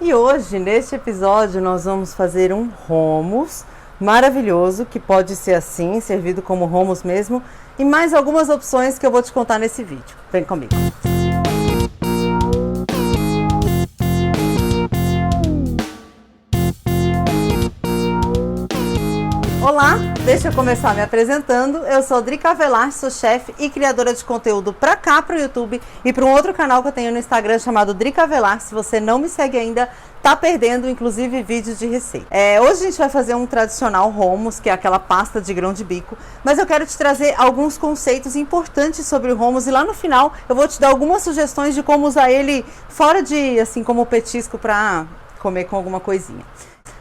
E hoje, neste episódio, nós vamos fazer um hummus maravilhoso, que pode ser assim, servido como hummus mesmo, e mais algumas opções que eu vou te contar nesse vídeo. Vem comigo! Olá, deixa eu começar me apresentando. Eu sou Drica Avelar, sou chefe e criadora de conteúdo para cá, para o YouTube e para um outro canal que eu tenho no Instagram chamado Drica Avelar. Se você não me segue ainda, tá perdendo, inclusive vídeos de receita. Hoje a gente vai fazer um tradicional hummus, que é aquela pasta de grão de bico, mas eu quero te trazer alguns conceitos importantes sobre o hummus e lá no final eu vou te dar algumas sugestões de como usar ele fora de, assim, como petisco para comer com alguma coisinha.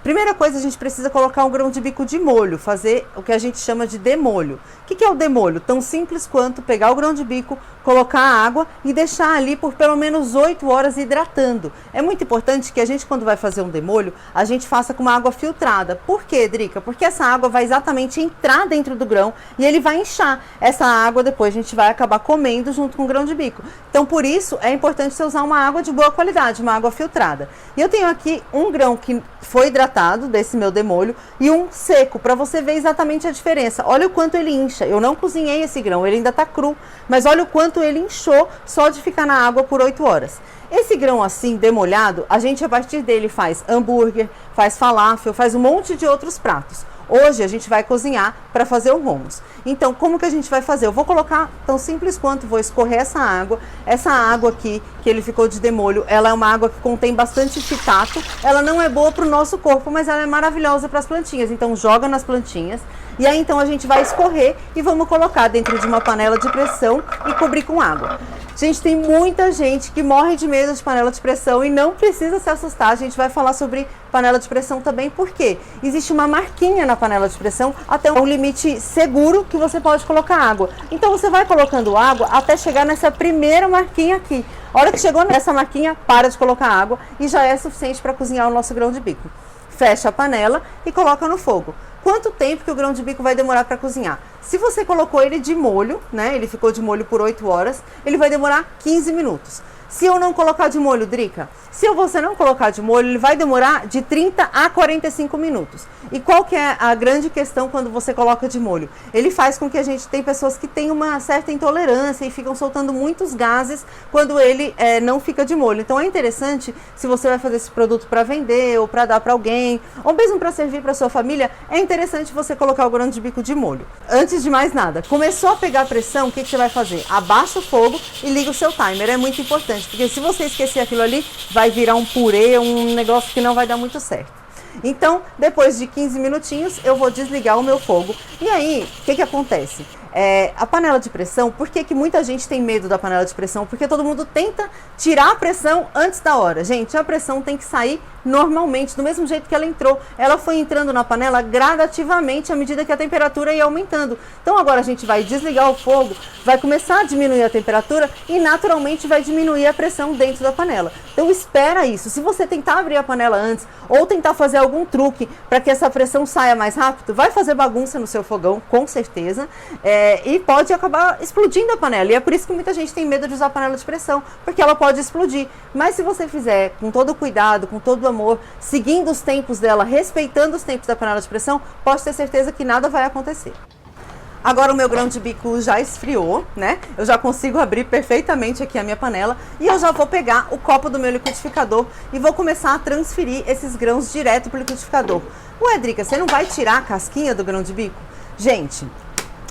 Primeira coisa, a gente precisa colocar um grão de bico de molho, fazer o que a gente chama de demolho. O que é o demolho? Tão simples quanto pegar o grão de bico, colocar a água e deixar ali por pelo menos 8 horas hidratando. É muito importante que a gente, quando vai fazer um demolho, a gente faça com uma água filtrada. Por quê, Drica? Porque essa água vai exatamente entrar dentro do grão e ele vai inchar. Essa água depois a gente vai acabar comendo junto com o grão de bico. Então, por isso, é importante você usar uma água de boa qualidade, uma água filtrada. E eu tenho aqui um grão que foi hidratado desse meu demolho e um seco, para você ver exatamente a diferença. Olha o quanto ele incha. Eu não cozinhei esse grão, ele ainda tá cru, mas olha o quanto ele inchou só de ficar na água por 8 horas. Esse grão assim, demolhado, a gente a partir dele faz hambúrguer, faz falafel, faz um monte de outros pratos. Hoje a gente vai cozinhar para fazer o hummus. Então, como que a gente vai fazer? Eu vou colocar tão simples quanto, vou escorrer essa água. Essa água aqui, que ele ficou de demolho, ela é uma água que contém bastante fitato. Ela não é boa para o nosso corpo, mas ela é maravilhosa para as plantinhas. Então, joga nas plantinhas. E aí, então, a gente vai escorrer e vamos colocar dentro de uma panela de pressão e cobrir com água. Gente, tem muita gente que morre de medo de panela de pressão e não precisa se assustar. A gente vai falar sobre panela de pressão também, porque existe uma marquinha na panela de pressão até um limite seguro que você pode colocar água. Então você vai colocando água até chegar nessa primeira marquinha aqui. A hora que chegou nessa marquinha, para de colocar água e já é suficiente para cozinhar o nosso grão de bico. Fecha a panela e coloca no fogo. Quanto tempo que o grão de bico vai demorar para cozinhar? Se você colocou ele de molho, né? Ele ficou de molho por 8 horas, ele vai demorar 15 minutos. Se eu não colocar de molho, Drica, se você não colocar de molho, ele vai demorar de 30 a 45 minutos. E qual que é a grande questão quando você coloca de molho? Ele faz com que a gente tem pessoas que têm uma certa intolerância e ficam soltando muitos gases quando ele não fica de molho. Então é interessante, se você vai fazer esse produto para vender ou para dar para alguém, ou mesmo para servir para sua família, é interessante você colocar o grão de bico de molho. Antes de mais nada, começou a pegar pressão, o que você vai fazer? Abaixa o fogo e liga o seu timer, é muito importante. Porque se você esquecer aquilo ali, vai virar um purê, um negócio que não vai dar muito certo. Então, depois de 15 minutinhos, eu vou desligar o meu fogo. E aí, o que acontece? A panela de pressão, por que muita gente tem medo da panela de pressão? Porque todo mundo tenta tirar a pressão antes da hora. Gente, a pressão tem que sair normalmente, do mesmo jeito que ela entrou. Ela foi entrando na panela gradativamente à medida que a temperatura ia aumentando. Então agora a gente vai desligar o fogo, vai começar a diminuir a temperatura e naturalmente vai diminuir a pressão dentro da panela. Então espera isso. Se você tentar abrir a panela antes ou tentar fazer algum truque para que essa pressão saia mais rápido, vai fazer bagunça no seu fogão, com certeza. E pode acabar explodindo a panela. E é por isso que muita gente tem medo de usar a panela de pressão, porque ela pode explodir. Mas se você fizer com todo o cuidado, com todo o amor, seguindo os tempos dela, respeitando os tempos da panela de pressão, pode ter certeza que nada vai acontecer. Agora o meu grão de bico já esfriou, né? Eu já consigo abrir perfeitamente aqui a minha panela e eu já vou pegar o copo do meu liquidificador e vou começar a transferir esses grãos direto para o liquidificador. Ué, Drica, você não vai tirar a casquinha do grão de bico? Gente,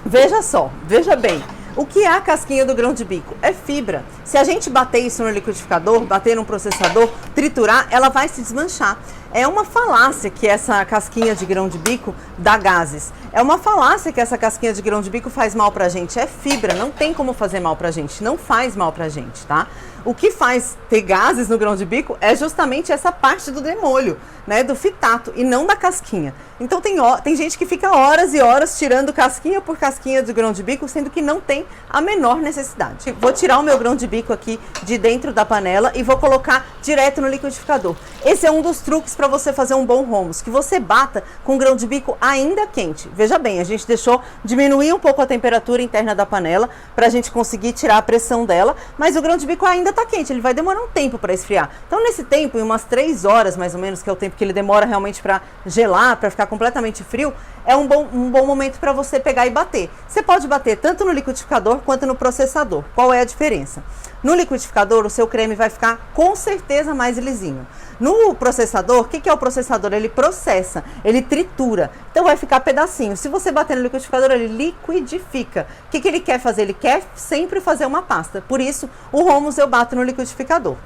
veja só, veja bem. O que é a casquinha do grão de bico? É fibra. Se a gente bater isso no liquidificador, bater num processador, triturar, ela vai se desmanchar. É uma falácia que essa casquinha de grão de bico dá gases. É uma falácia que essa casquinha de grão de bico faz mal pra gente. É fibra, não tem como fazer mal pra gente. Não faz mal pra gente, tá? O que faz ter gases no grão de bico é justamente essa parte do demolho, né? Do fitato e não da casquinha. Então tem gente que fica horas e horas tirando casquinha por casquinha de grão de bico, sendo que não tem a menor necessidade. Vou tirar o meu grão de bico aqui de dentro da panela e vou colocar direto no liquidificador. Esse é um dos truques para você fazer um bom hummus, que você bata com o grão de bico ainda quente. Veja bem, a gente deixou diminuir um pouco a temperatura interna da panela para a gente conseguir tirar a pressão dela, mas o grão de bico ainda está quente, ele vai demorar um tempo para esfriar. Então nesse tempo, em umas 3 horas mais ou menos, que é o tempo que ele demora realmente para gelar, para ficar completamente frio, é um bom momento para você pegar e bater. Você pode bater tanto no liquidificador quanto no processador. Qual é a diferença? No liquidificador, o seu creme vai ficar com certeza mais lisinho. No processador, o que é o processador? Ele processa, ele tritura, então vai ficar pedacinho. Se você bater no liquidificador, ele liquidifica. O que ele quer fazer? Ele quer sempre fazer uma pasta. Por isso, o hummus eu bato no liquidificador.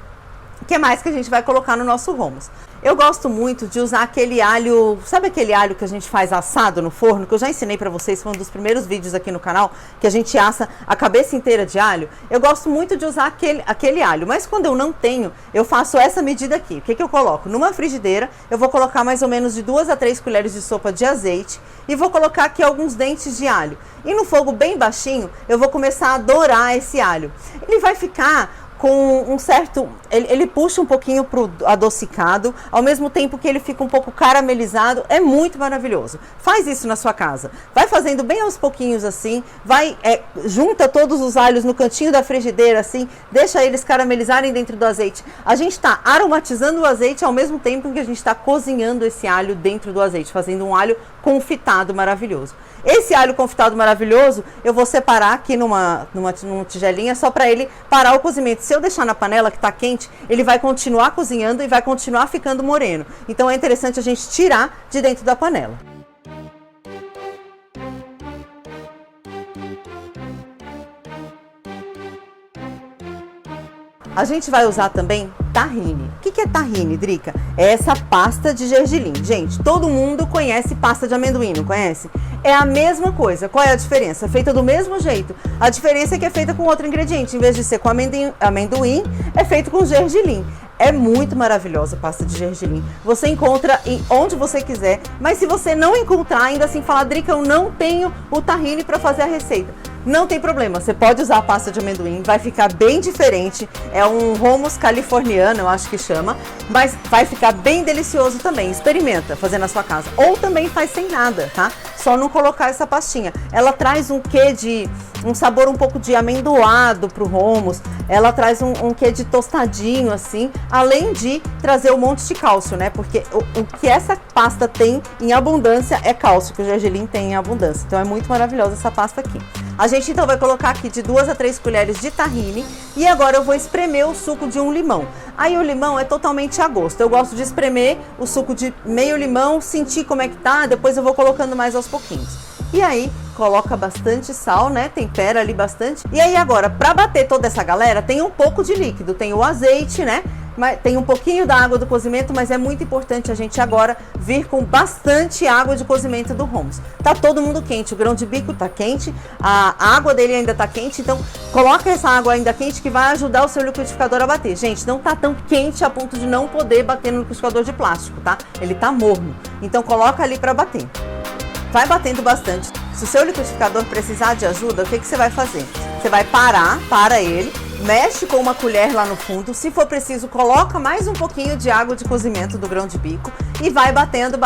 O que mais que a gente vai colocar no nosso hummus? Eu gosto muito de usar aquele alho, sabe aquele alho que a gente faz assado no forno, que eu já ensinei pra vocês, foi um dos primeiros vídeos aqui no canal, que a gente assa a cabeça inteira de alho. Eu gosto muito de usar aquele alho, mas quando eu não tenho, eu faço essa medida aqui. O que eu coloco? Numa frigideira, eu vou colocar mais ou menos de 2 a 3 colheres de sopa de azeite e vou colocar aqui alguns dentes de alho. E no fogo bem baixinho, eu vou começar a dourar esse alho. Ele vai ficar com um certo, ele puxa um pouquinho pro adocicado, ao mesmo tempo que ele fica um pouco caramelizado, é muito maravilhoso. Faz isso na sua casa, vai fazendo bem aos pouquinhos assim, junta todos os alhos no cantinho da frigideira assim, deixa eles caramelizarem dentro do azeite. A gente está aromatizando o azeite ao mesmo tempo que a gente está cozinhando esse alho dentro do azeite, fazendo um alho confitado maravilhoso. Esse alho confitado maravilhoso, eu vou separar aqui numa tigelinha só para ele parar o cozimento. Se eu deixar na panela que está quente, ele vai continuar cozinhando e vai continuar ficando moreno. Então é interessante a gente tirar de dentro da panela. A gente vai usar também tahine. O que é tahine, Drica? É essa pasta de gergelim. Gente, todo mundo conhece pasta de amendoim, não conhece? É a mesma coisa. Qual é a diferença? É feita do mesmo jeito. A diferença é que é feita com outro ingrediente. Em vez de ser com amendoim, é feito com gergelim. É muito maravilhosa a pasta de gergelim. Você encontra onde você quiser, mas se você não encontrar, ainda assim falar, Drica, eu não tenho o tahine para fazer a receita. Não tem problema, você pode usar a pasta de amendoim, vai ficar bem diferente, é um hummus californiano, eu acho que chama, mas vai ficar bem delicioso também, experimenta fazer na sua casa, ou também faz sem nada, tá? Só não colocar essa pastinha, ela traz um sabor um pouco de amendoado pro hummus, ela traz um quê de tostadinho assim, além de trazer um monte de cálcio, né? Porque o que essa pasta tem em abundância é cálcio, que o gergelim tem em abundância, então é muito maravilhosa essa pasta aqui. A gente então vai colocar aqui de 2 a 3 colheres de tahine e agora eu vou espremer o suco de um limão. Aí o limão é totalmente a gosto. Eu gosto de espremer o suco de meio limão, sentir como é que tá, depois eu vou colocando mais aos pouquinhos. E aí coloca bastante sal, né? Tempera ali bastante. E aí agora, para bater toda essa galera, tem um pouco de líquido, tem o azeite, né? Tem um pouquinho da água do cozimento, mas é muito importante a gente agora vir com bastante água de cozimento do hummus. Tá todo mundo quente, o grão de bico tá quente, a água dele ainda tá quente, então coloca essa água ainda quente que vai ajudar o seu liquidificador a bater. Gente, não tá tão quente a ponto de não poder bater no liquidificador de plástico, tá? Ele tá morno, então coloca ali para bater. Vai batendo bastante. Se o seu liquidificador precisar de ajuda, o que você vai fazer? Você vai para ele, mexe com uma colher lá no fundo, se for preciso, coloca mais um pouquinho de água de cozimento do grão de bico e vai batendo,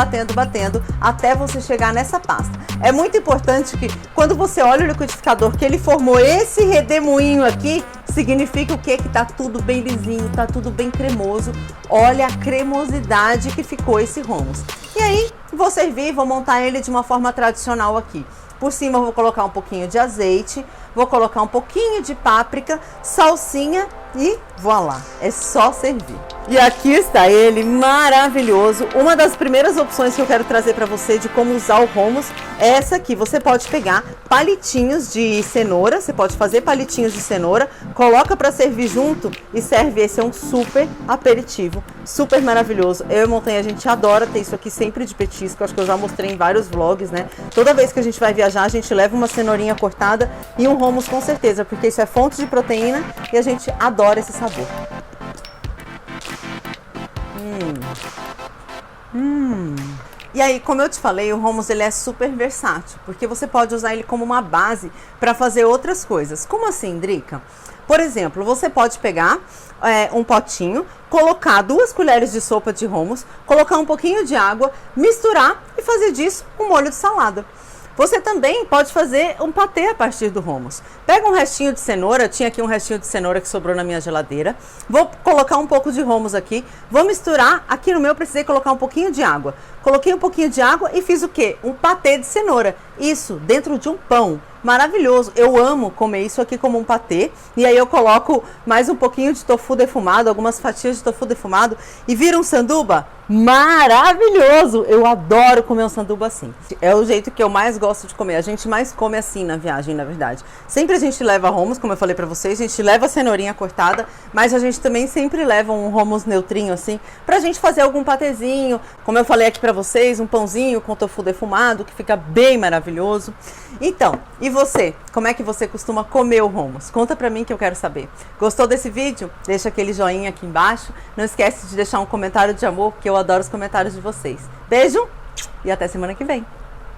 até você chegar nessa pasta. É muito importante que quando você olha o liquidificador, que ele formou esse redemoinho aqui, significa o quê? Que tá tudo bem lisinho, tá tudo bem cremoso. Olha a cremosidade que ficou esse hummus. E aí, vou servir, vou montar ele de uma forma tradicional aqui. Por cima eu vou colocar um pouquinho de azeite, vou colocar um pouquinho de páprica, salsinha e voilá, é só servir. E aqui está ele, maravilhoso. Uma das primeiras opções que eu quero trazer para você de como usar o hummus é essa aqui. Você pode pegar palitinhos de cenoura, você pode fazer palitinhos de cenoura, coloca para servir junto e serve. Esse é um super aperitivo, super maravilhoso. Eu e Montanha, a gente adora ter isso aqui sempre de petisco, acho que eu já mostrei em vários vlogs, né? Toda vez que a gente vai viajar, a gente leva uma cenourinha cortada e um hummus com certeza, porque isso é fonte de proteína e a gente adora esse sabor. E aí, como eu te falei, o hummus ele é super versátil, porque você pode usar ele como uma base para fazer outras coisas. Como assim, Drica? Por exemplo, você pode pegar um potinho, colocar 2 colheres de sopa de hummus, colocar um pouquinho de água, misturar e fazer disso um molho de salada. Você também pode fazer um patê a partir do hummus. Pega um restinho de cenoura, tinha aqui um restinho de cenoura que sobrou na minha geladeira. Vou colocar um pouco de hummus aqui, vou misturar. Aqui no meu eu precisei colocar um pouquinho de água. Coloquei um pouquinho de água e fiz o quê? Um patê de cenoura. Isso dentro de um pão. Maravilhoso, eu amo comer isso aqui como um patê. E aí eu coloco mais um pouquinho de tofu defumado, algumas fatias de tofu defumado e vira um sanduba maravilhoso. Eu adoro comer um sanduba assim. É o jeito que eu mais gosto de comer. A gente mais come assim na viagem, na verdade. Sempre a gente leva hummus, como eu falei pra vocês, a gente leva a cenourinha cortada, mas a gente também sempre leva um hummus neutrinho assim, pra gente fazer algum patezinho. Como eu falei aqui pra vocês, um pãozinho com tofu defumado, que fica bem maravilhoso. Então, e você? Como é que você costuma comer o hummus? Conta pra mim que eu quero saber. Gostou desse vídeo? Deixa aquele joinha aqui embaixo. Não esquece de deixar um comentário de amor, que eu adoro os comentários de vocês. Beijo e até semana que vem.